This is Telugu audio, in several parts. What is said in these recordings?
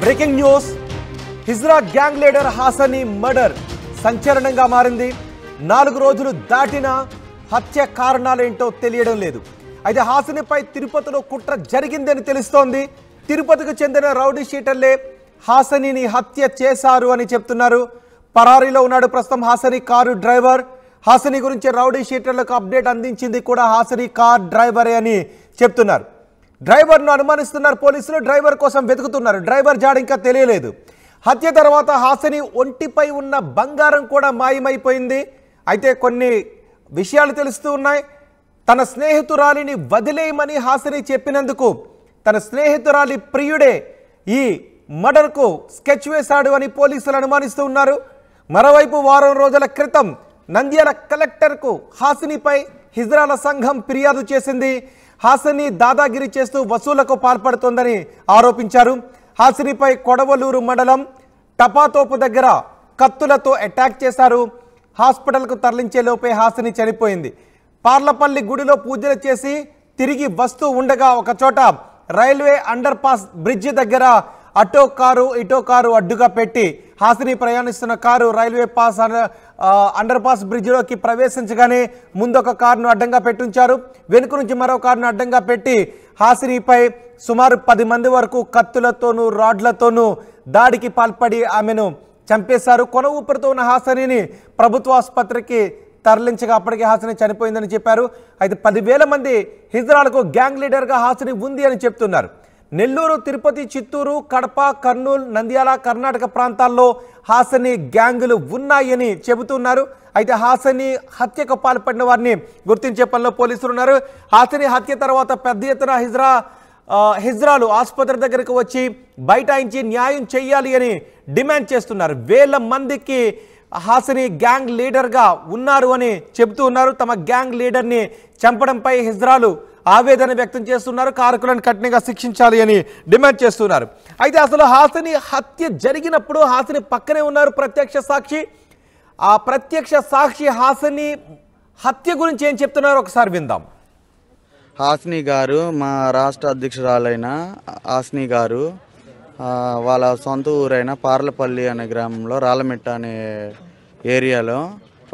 బ్రేకింగ్ న్యూస్, హిజ్రా గ్యాంగ్ లీడర్ హాసనీ మర్డర్ సంచలనంగా మారింది. 4 రోజులు దాటినా హత్య కారణాలేంటో తెలియడం లేదు. అయితే హాసనీపై తిరుపతిలో కుట్ర జరిగిందని తెలుస్తోంది. తిరుపతికి చెందిన రౌడీ షీటర్లే హాసనీని హత్య చేశారు అని చెప్తున్నారు. పరారీలో ఉన్నాడు ప్రస్తుతం హాసనీ కారు డ్రైవర్. హాసనీ గురించి రౌడీ షీటర్లకు అప్డేట్ అందించింది కూడా హాసనీ కార్ డ్రైవరే అని చెప్తున్నారు. డ్రైవర్ను అనుమానిస్తున్నారు పోలీసులు. డ్రైవర్ కోసం వెతుకుతున్నారు. డ్రైవర్ జాడ ఇంకా తెలియలేదు. హత్య తర్వాత హాసనీ ఒంటిపై ఉన్న బంగారం కూడా మాయమైపోయింది. అయితే కొన్ని విషయాలు తెలుస్తూ ఉన్నాయి. తన స్నేహితురాలిని వదిలేయమని హాసనీ చెప్పినందుకు తన స్నేహితురాలి ప్రియుడే ఈ మర్డర్కు స్కెచ్ వేశాడు అని పోలీసులు అనుమానిస్తూ ఉన్నారు. మరోవైపు వారం రోజుల క్రితం నంద్యాల కలెక్టర్కు హాసనీపై హిజ్రాల సంఘం ఫిర్యాదు చేసింది. హాసనీ దాదాగిరి చేస్తూ వసూలకు పాల్పడుతోందని ఆరోపించారు. హాసనీపై కొడవలూరు మండలం టపాతోపు దగ్గర కత్తులతో అటాక్ చేశారు. హాస్పిటల్కు తరలించే లోపే హాసనీ చనిపోయింది. పార్లపల్లి గుడిలో పూజలు చేసి తిరిగి వస్తూ ఉండగా ఒకచోట రైల్వే అండర్ పాస్ బ్రిడ్జి దగ్గర అటో కారు ఇటో కారు అడ్డుగా పెట్టి హాసనీ ప్రయాణిస్తున్న car railway pass under pass బ్రిడ్జిలోకి ప్రవేశించగానే ముందొక కారును అడ్డంగా పెట్టుంచారు. వెనుక నుంచి మరో కారును అడ్డంగా పెట్టి హాసనీపై సుమారు 10 మంది వరకు కత్తులతోనూ రాడ్లతోనూ దాడికి పాల్పడి ఆమెను చంపేశారు. కొన ఊపిరితో ఉన్న హాసనీని ప్రభుత్వ ఆసుపత్రికి తరలించగా అప్పటికే హాసనీ చనిపోయిందని చెప్పారు. అయితే 10,000 మంది హిజ్రాలకు గ్యాంగ్ లీడర్గా హాసనీ ఉంది అని చెప్తున్నారు. నెల్లూరు, తిరుపతి, చిత్తూరు, కడప, కర్నూలు, నంద్యాల, కర్ణాటక ప్రాంతాల్లో హాసనీ గ్యాంగులు ఉన్నాయని చెబుతున్నారు. అయితే హాసనీ హత్యకు పాల్పడిన వారిని గుర్తించే పనిలో పోలీసులు ఉన్నారు. హాసనీ హత్య తర్వాత పెద్ద ఎత్తున హిజ్రాలు ఆసుపత్రి దగ్గరకు వచ్చి బైఠాయించి న్యాయం చేయాలి అని డిమాండ్ చేస్తున్నారు. 1000 మందికి హాసనీ గ్యాంగ్ లీడర్గా ఉన్నారు అని చెబుతూ ఉన్నారు. తమ గ్యాంగ్ లీడర్ని చంపడంపై హిజ్రాలు ఆవేదన వ్యక్తం చేస్తున్నారు. కారకులను కఠినంగా శిక్షించాలి అని డిమాండ్ చేస్తున్నారు. అయితే అసలు హాసనీ హత్య జరిగినప్పుడు హాసనీ పక్కనే ఉన్నారు ప్రత్యక్ష సాక్షి. ఆ ప్రత్యక్ష సాక్షి హాసనీ హత్య గురించి ఏం చెప్తున్నారో ఒకసారి విందాం. హాసనీ గారు, మా రాష్ట్ర అధ్యక్షురాలైన హాసనీ గారు వాళ్ళ సొంత ఊరైన పార్లపల్లి అనే గ్రామంలో రాళ్ళమిట్ట అనే ఏరియాలో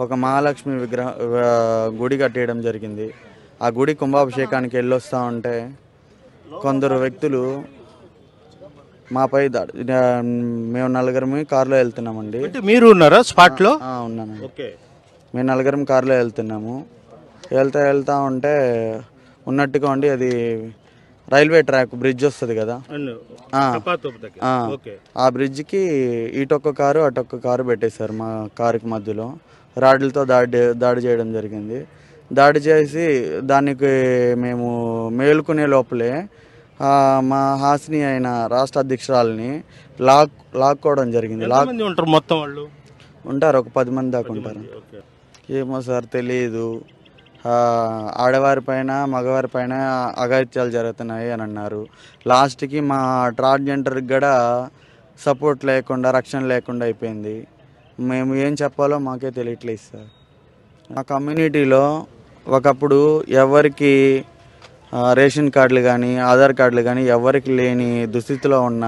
ఒక మహాలక్ష్మి గుడి కట్టేయడం జరిగింది. ఆ గుడి కుంభాభిషేకానికి వెళ్ళొస్తూ ఉంటే కొందరు వ్యక్తులు మాపై మేము 4 కారులో వెళ్తున్నామండి. మీరు ఉన్నారా స్పాట్లో? ఉన్నాను. మేము 4 కారులో వెళ్తున్నాము. వెళ్తా ఉంటే ఉన్నట్టుగా ఉండి అది రైల్వే ట్రాక్ బ్రిడ్జ్ వస్తుంది కదా, ఆ బ్రిడ్జ్కి ఇటొక్క కారు అటొక్క కారు పెట్టేశారు. మా కారుకి మధ్యలో రాడ్లతో దాడి చేయడం జరిగింది. దాడి చేసి దానికి మేము మేలుకునే లోపలే మా హాసనీ అయిన రాష్ట్ర అధ్యక్షురాలని లాక్కోవడం జరిగింది. మొత్తం వాళ్ళు ఉంటారు, ఒక 10 మంది దాకా ఉంటారు. ఏమో సార్ తెలియదు. ఆడవారి పైన మగవారి పైన అఘాయిత్యాలు జరుగుతున్నాయి అని అన్నారు. లాస్ట్కి మా ట్రాన్స్జెండర్కి కూడా సపోర్ట్ లేకుండా, రక్షణ లేకుండా అయిపోయింది. మేము ఏం చెప్పాలో మాకే తెలియట్లేదు సార్. మా కమ్యూనిటీలో ఒకప్పుడు ఎవరికి రేషన్ కార్డులు కానీ ఆధార్ కార్డులు కానీ ఎవరికి లేని దుస్థితిలో ఉన్న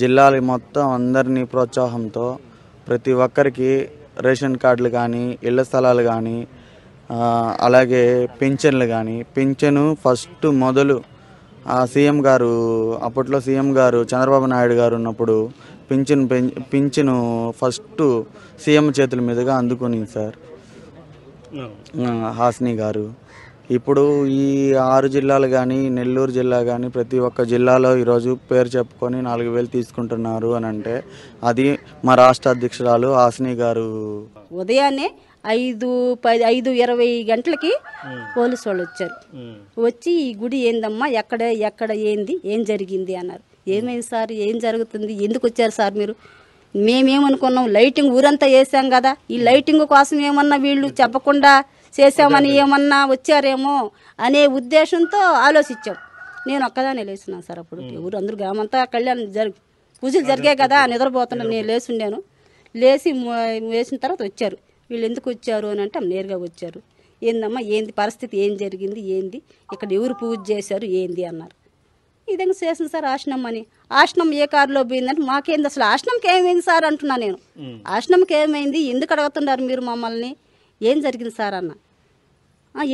జిల్లాలు మొత్తం అందరినీ ప్రోత్సాహంతో ప్రతి ఒక్కరికి రేషన్ కార్డులు కానీ, ఇళ్ల స్థలాలు కానీ, అలాగే పింఛన్లు కానీ, పింఛను ఫస్ట్ మొదలు సీఎం గారు, అప్పట్లో సీఎం గారు చంద్రబాబు నాయుడు గారు ఉన్నప్పుడు పింఛను ఫస్ట్ సీఎం చేతుల మీదుగా అందుకుని సార్ హాసనీ గారు. ఇప్పుడు ఈ 6 జిల్లాలు కానీ, నెల్లూరు జిల్లా కానీ ప్రతి ఒక్క జిల్లాలో ఈరోజు పేరు చెప్పుకొని 4,000 తీసుకుంటున్నారు అని అంటే అది మా రాష్ట్ర అధ్యక్షురాలు హాసనీ గారు. ఉదయాన్నే 5:20 గంటలకి పోలీసు వాళ్ళు వచ్చారు. వచ్చి ఈ గుడి ఏందమ్మా, ఎక్కడ ఏం జరిగింది అన్నారు. ఏమైంది సార్, ఏం జరుగుతుంది, ఎందుకు వచ్చారు సార్ మీరు? మేమేమనుకున్నాం, లైటింగ్ ఊరంతా వేసాం కదా, ఈ లైటింగ్ కోసం ఏమన్నా వీళ్ళు చెప్పకుండా చేసామని ఏమన్నా వచ్చారేమో అనే ఉద్దేశంతో ఆలోచించాం. నేను ఒక్కదానే లేచున్నాను సార్. అప్పుడు ఊరు అందరూ గ్రామంతా కళ్యాణం పూజలు జరిగాయి కదా, నిద్రపోతున్నాను. నేను లేచుండాను. వేసిన తర్వాత వచ్చారు. వీళ్ళు ఎందుకు వచ్చారు అని అంటే నేరుగా వచ్చారు. ఏందమ్మా, ఏంది పరిస్థితి, ఏం జరిగింది, ఏంది ఇక్కడ ఎవరు పూజ చేశారు ఏంది అన్నారు. విధంగా చేసింది సార్ ఆశ్రమం అని. ఆశ్రమం ఏ కారులో పోయిందంటే మాకేంది అసలు ఆశ్రమంకి ఏమైంది సార్ అంటున్నా నేను. ఆశ్రమంకి ఏమైంది, ఎందుకు అడుగుతున్నారు మీరు మమ్మల్ని, ఏం జరిగింది సార్ అన్న.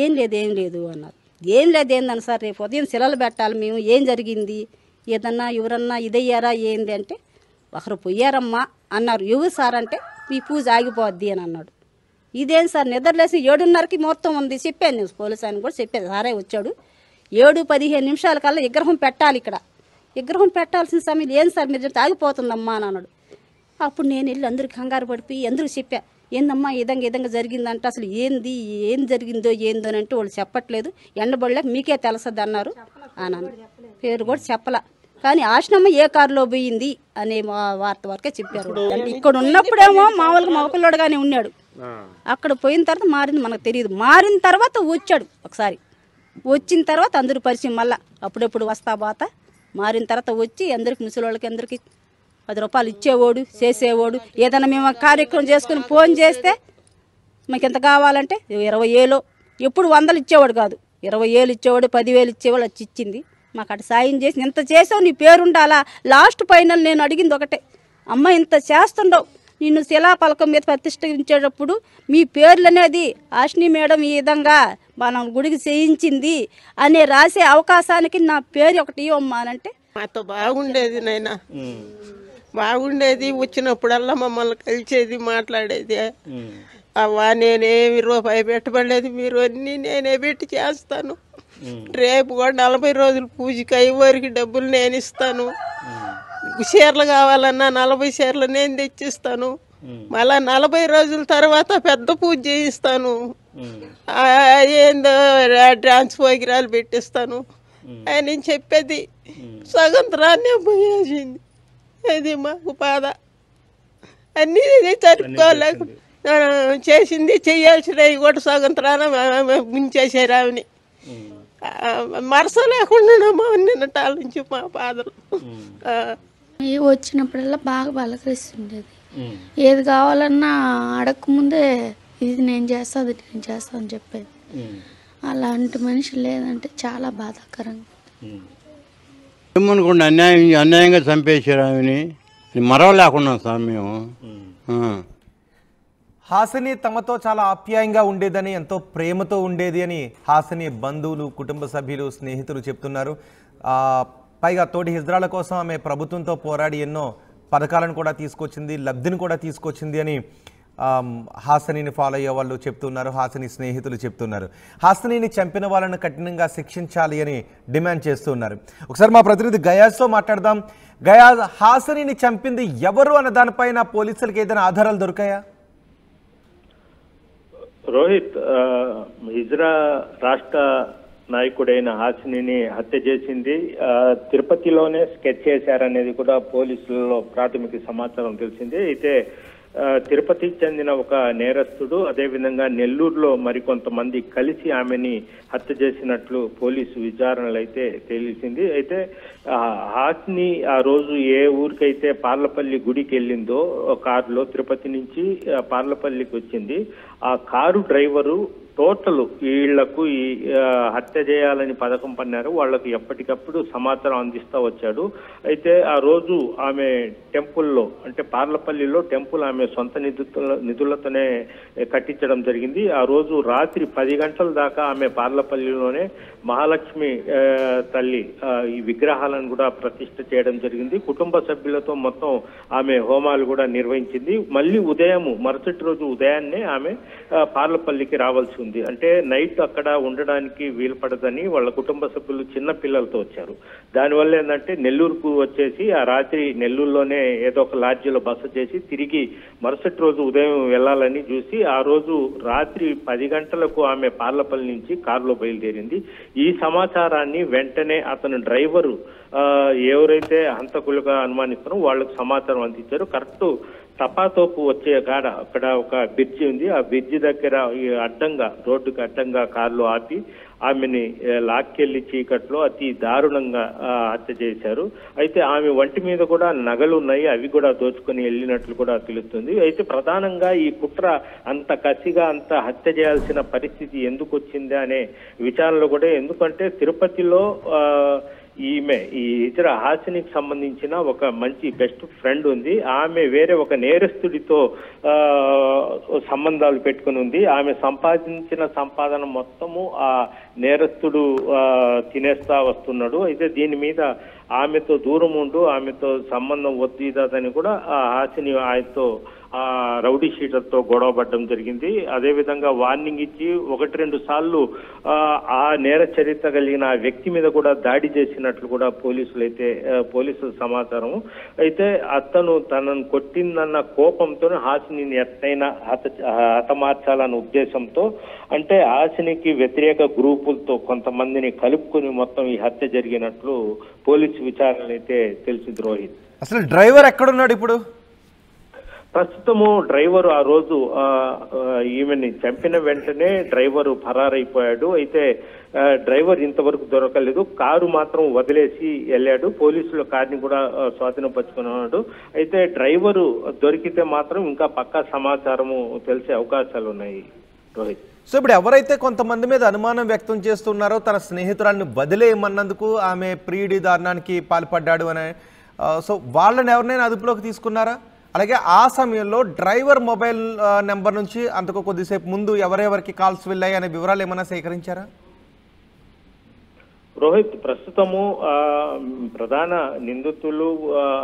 ఏం లేదు అన్నారు. ఏం లేదు ఏందని సార్, రేపు ఉదయం శిలలు పెట్టాలి మేము, ఏం జరిగింది, ఏదన్నా ఎవరన్నా ఇదయ్యారా ఏంది అంటే ఒకరు పోయారమ్మా అన్నారు. ఎవరు సార్ అంటే మీ పూజ ఆగిపోద్ది అని అన్నాడు. ఇదేం సార్, నిద్రలేసి 7:30కి ముహూర్తం ఉంది చెప్పాను నేను, పోలీసు ఆయన కూడా చెప్పాను. సారే వచ్చాడు 7:15 నిమిషాల కల్లా విగ్రహం పెట్టాలి, ఇక్కడ విగ్రహం పెట్టాల్సిన సమయం ఏం సార్ మీరు చెప్తే ఆగిపోతుందమ్మా అని అన్నాడు. అప్పుడు నేను వెళ్ళి అందరికి కంగారు పడిపోయి అందరికి చెప్పా, ఏందమ్మా ఇదంగా జరిగిందంటే అసలు ఏం జరిగిందో ఏందో అని అంటే వాళ్ళు చెప్పట్లేదు, ఎండబడలేక మీకే తెలుస్తుంది అన్నారు అని అన్నాడు. పేరు కూడా చెప్పలా, కానీ ఆశ్రమం ఏ కారులో పోయింది అనే వార్త వరకే చెప్పారు. అంటే ఇక్కడ ఉన్నప్పుడేమో మామూలుగా మగపిల్లడుగానే ఉన్నాడు, అక్కడ పోయిన తర్వాత మారింది మనకు తెలియదు. మారిన తర్వాత వచ్చాడు ఒకసారి, వచ్చిన తర్వాత అందరూ పరిచయం మళ్ళా అప్పుడెప్పుడు వస్తా బాత. మారిన తర్వాత వచ్చి అందరికి ముసలి అందరికి 10 రూపాయలు ఇచ్చేవాడు, చేసేవాడు. ఏదైనా మేము కార్యక్రమం చేసుకుని ఫోన్ చేస్తే మాకు ఎంత కావాలంటే 20,000, ఎప్పుడు 100 ఇచ్చేవాడు కాదు, 20,000 ఇచ్చేవాడు, 10,000 ఇచ్చేవాడు. వచ్చి ఇచ్చింది మాకు అటు సాయం చేసి, ఇంత చేసావు నీ పేరుండాలా. లాస్ట్ ఫైనల్ నేను అడిగింది ఒకటే, అమ్మ ఇంత చేస్తుండవు, నిన్ను శిలాపలకం మీద ప్రతిష్ఠించేటప్పుడు మీ పేర్లు అనేది ఆశ్ని మేడం ఈ విధంగా మనం గుడికి చేయించింది అనే రాసే అవకాశానికి నా పేరు ఒకటి ఇవ్వమ్మా అనంటే మాతో బాగుండేది నాయనా, బాగుండేది. వచ్చినప్పుడల్లా మమ్మల్ని కలిసేది, మాట్లాడేది. అవ్వా నేనేమి రూపాయి పెట్టబడలేదు, మీరు అన్నీ నేనే పెట్టి చేస్తాను. రేపు కూడా 40 రోజులు పూజకి అయ్యేవారికి డబ్బులు నేను ఇస్తాను. చీరలు కావాలన్నా 40 చీరలు నేను తెచ్చిస్తాను. మళ్ళా 40 రోజుల తర్వాత పెద్ద పూజ చేయిస్తాను. ఏందో డాన్స్ ప్రోగ్రాలు పెట్టిస్తాను అని చెప్పేది. సగంతరాన్నే పోయేసింది. అది మాకు బాధ. అన్నీ జరుపుకోలేక చేసింది, చేయాల్సినవి కూడా సగంతరాన ముంచేసారు ఆమెని. మరస లేకుండా నిన్నటాల నుంచి మా బాధలు. వచ్చినప్పుడల్లా బాగా పలకరిస్తుండేది. ఏది కావాలన్నా అడగకముందే ఇది నేను చేస్తా, అది నేను చేస్తా అని చెప్పేది. అలాంటి మనిషి లేదంటే చాలా బాధాకరంగా. ఏమనుకోండి, అన్యాయంగా చంపేశారు ఆమెని, మరవలేకున్నాం సార్ మేము. హాసిని తమతో చాలా ఆప్యాయంగా ఉండేదని, ఎంతో ప్రేమతో ఉండేది అని హాసిని బంధువులు, కుటుంబ సభ్యులు, స్నేహితులు చెప్తున్నారు. పైగా తోటి హిజ్రాల కోసం ఆమె ప్రభుత్వంతో పోరాడి ఎన్నో పథకాలను కూడా తీసుకొచ్చింది, లబ్ధిని కూడా తీసుకొచ్చింది అని హాసినిని ఫాలో అయ్యే వాళ్ళు చెప్తున్నారు, హాసిని స్నేహితులు చెప్తున్నారు. హాసినిని చంపిన వాళ్ళను కఠినంగా శిక్షించాలి అని డిమాండ్ చేస్తున్నారు. ఒకసారి మా ప్రతినిధి గయాజ్తో మాట్లాడదాం. గయాజ్, హాసినిని చంపింది ఎవరు అన్న దానిపైన పోలీసులకు ఏదైనా ఆధారాలు దొరికాయా? రోహిత్, హిజ్రా రాష్ట్ర నాయకుడైన హాసినిని హత్య చేసింది తిరుపతిలోనే స్కెచ్ చేశారనేది కూడా పోలీసులలో ప్రాథమిక సమాచారం తెలిసింది. అయితే తిరుపతికి చెందిన ఒక నేరస్తుడు, అదేవిధంగా నెల్లూరులో మరికొంతమంది కలిసి ఆమెని హత్య చేసినట్లు పోలీసు విచారణలు అయితే తెలిసింది. అయితే హాసిని ఆ రోజు ఏ ఊరికైతే పార్లపల్లి గుడికి వెళ్ళిందో కారులో, తిరుపతి నుంచి పార్లపల్లికి వచ్చింది, ఆ కారు డ్రైవరు టోటల్ వీళ్లకు ఈ హత్య చేయాలని పథకం పన్నారు. వాళ్లకు ఎప్పటికప్పుడు సమాచారం అందిస్తూ వచ్చాడు. అయితే ఆ రోజు ఆమె టెంపుల్లో, అంటే పార్లపల్లిలో టెంపుల్ ఆమె సొంత నిధులతోనే కట్టించడం జరిగింది. ఆ రోజు రాత్రి 10 గంటల దాకా ఆమె పార్లపల్లిలోనే మహాలక్ష్మి తల్లి ఈ విగ్రహాలను కూడా ప్రతిష్ఠ చేయడం జరిగింది. కుటుంబ సభ్యులతో మొత్తం ఆమె హోమాలు కూడా నిర్వహించింది. మళ్ళీ మరుసటి రోజు ఉదయాన్నే ఆమె పార్లపల్లికి రావాల్సి ఉంది. అంటే నైట్ అక్కడ ఉండడానికి వీలు పడదని వాళ్ళ కుటుంబ సభ్యులు చిన్న పిల్లలతో వచ్చారు. దానివల్ల ఏంటంటే నెల్లూరుకు వచ్చేసి ఆ రాత్రి నెల్లూరులోనే ఏదో ఒక లాడ్జిలో బస చేసి తిరిగి మరుసటి రోజు ఉదయం వెళ్లాలని చూసి ఆ రోజు రాత్రి 10 గంటలకు ఆమె పార్లపల్లి నుంచి కారులో బయలుదేరింది. ఈ సమాచారాన్ని వెంటనే అతను డ్రైవరు ఎవరైతే హంతకులుగా అనుమానిస్తారో వాళ్ళకు సమాచారం అందించారు. కరెక్ట్ తపాతోపు వచ్చే కాడ అక్కడ ఒక బ్రిడ్జి ఉంది. ఆ బ్రిడ్జి దగ్గర రోడ్డుకి అడ్డంగా కారులో ఆపి ఆమెని లాక్కెళ్లి చీకట్లో అతి దారుణంగా హత్య చేశారు. అయితే ఆమె ఒంటి మీద కూడా నగలు ఉన్నాయి, అవి కూడా దోచుకొని వెళ్ళినట్లు కూడా తెలుస్తుంది. అయితే ప్రధానంగా ఈ కుట్ర అంత కసిగా అంత హత్య చేయాల్సిన పరిస్థితి ఎందుకు వచ్చింది అనే విచారణలో కూడా, ఎందుకంటే తిరుపతిలో ఈ ఇతర హాసినికి సంబంధించిన ఒక మంచి బెస్ట్ ఫ్రెండ్ ఉంది. ఆమె వేరే ఒక నేరస్తుడితో సంబంధాలు పెట్టుకుని ఉంది. ఆమె సంపాదించిన సంపాదన మొత్తము ఆ నేరస్తుడు తినేస్తా వస్తున్నాడు. అయితే దీని మీద ఆమెతో దూరం ఉండు, ఆమెతో సంబంధం వద్దు ఇదని కూడా ఆ హాసిని ఆయనతో ఆ రౌడీ షీటర్తో గొడవ పడడం జరిగింది. అదేవిధంగా వార్నింగ్ ఇచ్చి 1-2 సార్లు ఆ నేర చరిత్ర కలిగిన ఆ వ్యక్తి మీద కూడా దాడి చేసినట్లు కూడా పోలీసుల సమాచారం. అయితే అతను తనను కొట్టిందన్న కోపంతో హాసిని ఎట్టయినా హతమార్చాలన్న ఉద్దేశంతో, అంటే హాసినికి వ్యతిరేక గ్రూపులతో కొంతమందిని కలుపుకుని మొత్తం ఈ హత్య జరిగినట్లు పోలీసు విచారణలు అయితే తెలిసింది రోహిత్. అసలు డ్రైవర్ ఎక్కడున్నాడు ఇప్పుడు? ప్రస్తుతము డ్రైవరు ఆ రోజు ఈమెని చంపిన వెంటనే డ్రైవరు ఫరారైపోయాడు. అయితే డ్రైవర్ ఇంతవరకు దొరకలేదు. కారు మాత్రం వదిలేసి వెళ్ళాడు. పోలీసులు కారుని కూడా స్వాధీనపరుచుకున్నాడు. అయితే డ్రైవరు దొరికితే మాత్రం ఇంకా పక్కా సమాచారము తెలిసే అవకాశాలు ఉన్నాయి రోహిత్. సో ఇప్పుడు ఎవరైతే కొంతమంది మీద అనుమానం వ్యక్తం చేస్తున్నారో తన స్నేహితురాన్ని వదిలేయమన్నందుకు ఆమె ప్రియుడి దారుణానికి పాల్పడ్డాడు అని, సో వాళ్ళని ఎవరినైనా అదుపులోకి తీసుకున్నారా? అలాగే ఆ సమయంలో డ్రైవర్ మొబైల్ నెంబర్ నుంచి అంతకు కొద్దిసేపు ముందు ఎవరెవరికి కాల్స్ వెళ్ళాయి అనే వివరాలు ఏమైనా సేకరించారా? రోహిత్, ప్రస్తుతము ప్రధాన నిందితులు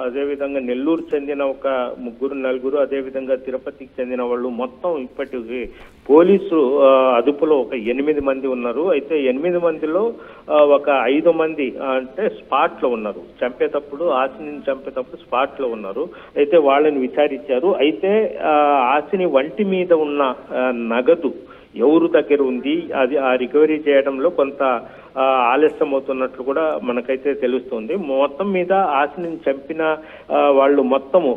అదేవిధంగా నెల్లూరు చెందిన ఒక 3-4, అదేవిధంగా తిరుపతికి చెందిన వాళ్ళు మొత్తం ఇప్పటికి పోలీసు అదుపులో ఒక 8 మంది ఉన్నారు. అయితే 8 మందిలో ఒక 5 మంది అంటే స్పాట్ లో ఉన్నారు. ఆసిని చంపేటప్పుడు స్పాట్ లో ఉన్నారు. అయితే వాళ్ళని విచారించారు. అయితే ఆసిని వంటి మీద ఉన్న నగదు ఎవరు దగ్గర ఉంది, అది ఆ రికవరీ చేయడంలో కొంత ఆలస్యం అవుతున్నట్లు కూడా మనకైతే తెలుస్తుంది. మొత్తం మీద ఆసిని చంపిన వాళ్ళు మొత్తము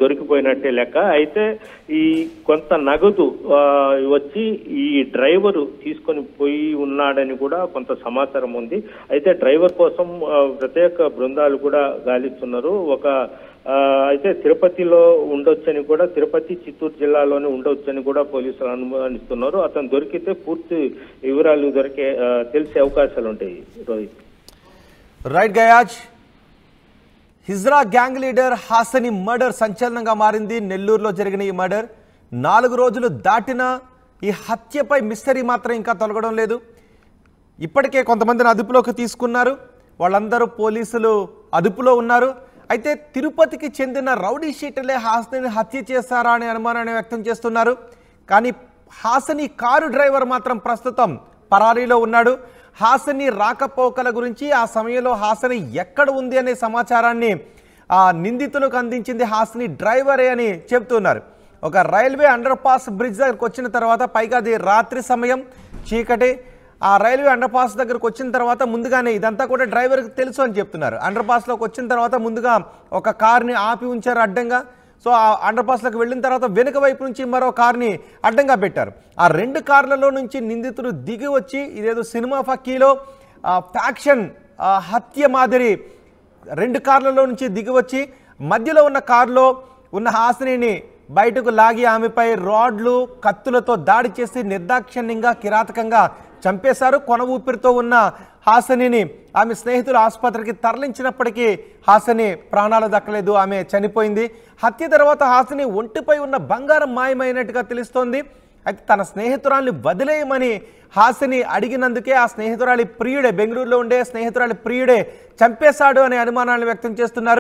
దొరికిపోయినట్టే లెక్క. అయితే ఈ కొంత నగదు వచ్చి ఈ డ్రైవరు తీసుకొని పోయి ఉన్నాడని కూడా కొంత సమాచారం ఉంది. అయితే డ్రైవర్ కోసం ప్రత్యేక బృందాలు కూడా గాలిస్తున్నారు. అయితే తిరుపతిలో ఉండొచ్చని కూడా, తిరుపతి చిత్తూరు జిల్లాలోనే ఉండొచ్చని కూడా పోలీసులు అనుమానిస్తున్నారు. అతను దొరికితే పూర్తి వివరాలు తెలిసే అవకాశాలు ఉంటాయి Rohit. Right guys, hijra gang leader Hassine murder సంచలనంగా మారింది. నెల్లూరులో జరిగిన ఈ మర్డర్ 4 రోజులు దాటినా ఈ హత్యపై మిస్టరీ మాత్రం ఇంకా తొలగడం లేదు. ఇప్పటికే కొంతమందిని అదుపులోకి తీసుకున్నారు. వాళ్ళందరూ పోలీసులు అదుపులో ఉన్నారు. అయితే తిరుపతికి చెందిన రౌడీ షీటర్లే హాసనిని హత్య చేశారా అనే అనుమానాన్ని వ్యక్తం చేస్తున్నారు. కానీ హాసని కారు డ్రైవర్ మాత్రం ప్రస్తుతం పరారీలో ఉన్నాడు. హాసని రాకపోకల గురించి, ఆ సమయంలో హాసని ఎక్కడ ఉంది అనే సమాచారాన్ని ఆ నిందితులకు అందించింది హాసని డ్రైవరే అని చెప్తున్నారు. ఒక రైల్వే అండర్ పాస్ బ్రిడ్జ్ దగ్గరకు వచ్చిన తర్వాత, పైగా అది రాత్రి సమయం, చీకటి, ఆ రైల్వే అండర్ పాస్ దగ్గరకు వచ్చిన తర్వాత ముందుగానే ఇదంతా కూడా డ్రైవర్కి తెలుసు అని చెప్తున్నారు. అండర్ పాస్లోకి వచ్చిన తర్వాత ముందుగా ఒక కార్ని ఆపి ఉంచారు అడ్డంగా. సో ఆ అండర్ పాస్లోకి వెళ్ళిన తర్వాత వెనుక వైపు నుంచి మరో కార్ని అడ్డంగా పెట్టారు. ఆ 2 కార్లలో నుంచి నిందితుడు దిగి వచ్చి, ఇదేదో సినిమా ఫక్కీలో ఫ్యాక్షన్ హత్య మాదిరి 2 కార్లలో నుంచి దిగి వచ్చి మధ్యలో ఉన్న కారులో ఉన్న హాసినిని బయటకు లాగి ఆమెపై రాడ్లు, కత్తులతో దాడి చేసి నిర్దాక్షిణ్యంగా, కిరాతకంగా చంపేశారు. కొన ఊపిరితో ఉన్న హాసనిని ఆమె స్నేహితులు ఆసుపత్రికి తరలించినప్పటికీ హాసని ప్రాణాలు దక్కలేదు, ఆమె చనిపోయింది. హత్య తర్వాత హాసని ఒంటిపై ఉన్న బంగారం మాయమైనట్టుగా తెలుస్తోంది. అయితే తన స్నేహితురాల్ని వదిలేయమని హాసని అడిగినందుకే ఆ స్నేహితురాలి ప్రియుడే, బెంగళూరులో ఉండే స్నేహితురాలి ప్రియుడే చంపేశాడు అనే అనుమానాలను వ్యక్తం చేస్తున్నారు.